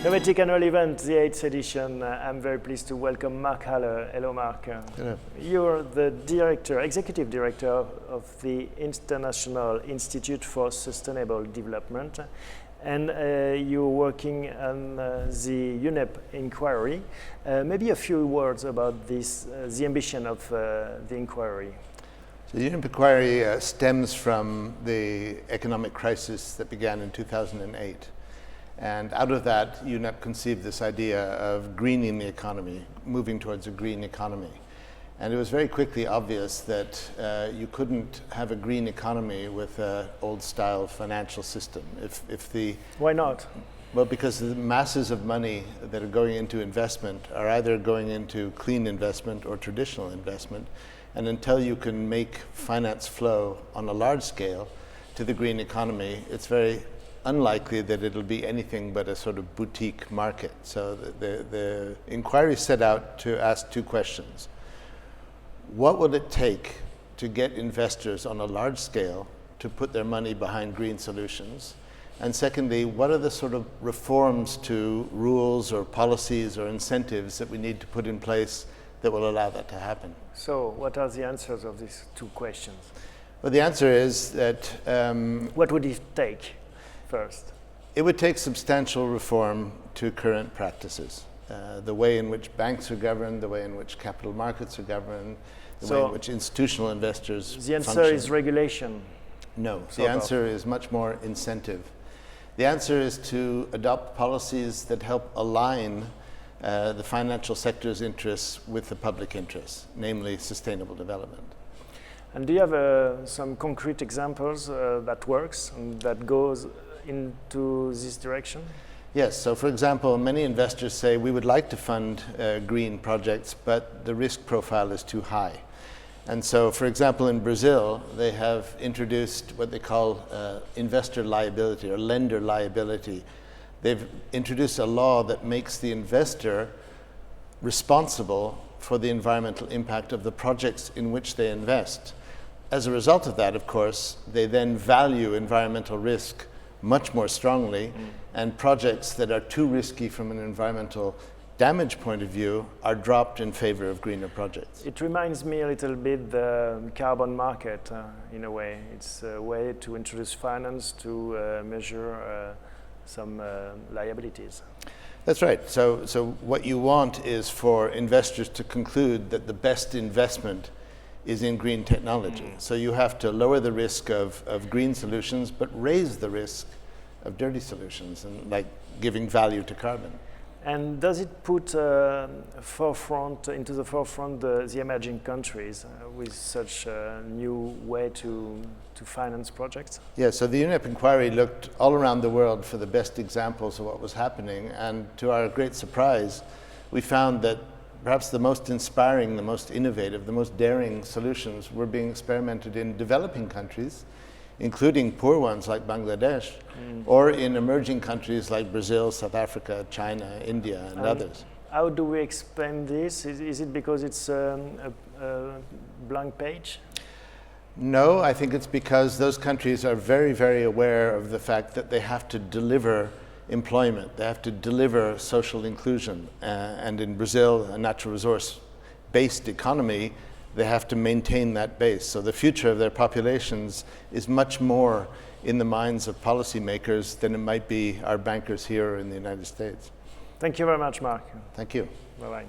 Novethic annual event, the 8th edition. I'm very pleased to welcome Mark Halle. Hello, Mark. Hello. You're the executive director of the International Institute for Sustainable Development, and you're working on the UNEP inquiry. Maybe a few words about this, the ambition of the inquiry. So the UNEP inquiry stems from the economic crisis that began in 2008. And out of that, UNEP conceived this idea of greening the economy, moving towards a green economy. And it was very quickly obvious that you couldn't have a green economy with an old-style financial system. Why not? Well, because the masses of money that are going into investment are either going into clean investment or traditional investment. And until you can make finance flow on a large scale to the green economy, it's very unlikely that it'll be anything but a sort of boutique market. So the inquiry set out to ask two questions. What will it take to get investors on a large scale to put their money behind green solutions? And secondly, what are the sort of reforms to rules or policies or incentives that we need to put in place that will allow that to happen? So what are the answers of these two questions? Well, the answer is that what would it take first? It would take substantial reform to current practices. The way in which banks are governed, the way in which capital markets are governed, the way in which institutional investors function. The answer is regulation? No, the answer is much more incentive. The answer is to adopt policies that help align the financial sector's interests with the public interests, namely sustainable development. And do you have some concrete examples that works and that goes into this direction? Yes, so for example, many investors say we would like to fund green projects, but the risk profile is too high. And so, for example, in Brazil, they have introduced what they call investor liability or lender liability. They've introduced a law that makes the investor responsible for the environmental impact of the projects in which they invest. As a result of that, of course, they then value environmental risk much more strongly, and projects that are too risky from an environmental damage point of view are dropped in favor of greener projects. It reminds me a little bit the carbon market in a way. It's a way to introduce finance to measure some liabilities. That's right. So what you want is for investors to conclude that the best investment is in green technology. So you have to lower the risk of green solutions, but raise the risk of dirty solutions, and like giving value to carbon. And does it put into the forefront the emerging countries with such a new way to finance projects? Yeah, so the UNEP inquiry looked all around the world for the best examples of what was happening, and to our great surprise, we found that perhaps the most inspiring, the most innovative, the most daring solutions were being experimented in developing countries, including poor ones like Bangladesh, or in emerging countries like Brazil, South Africa, China, India, and others. How do we explain this? Is it because it's a blank page? No, I think it's because those countries are very, very aware of the fact that they have to deliver employment, they have to deliver social inclusion, and in Brazil, a natural resource-based economy, they have to maintain that base. So the future of their populations is much more in the minds of policymakers than it might be our bankers here in the United States. Thank you very much, Mark. Thank you. Bye-bye.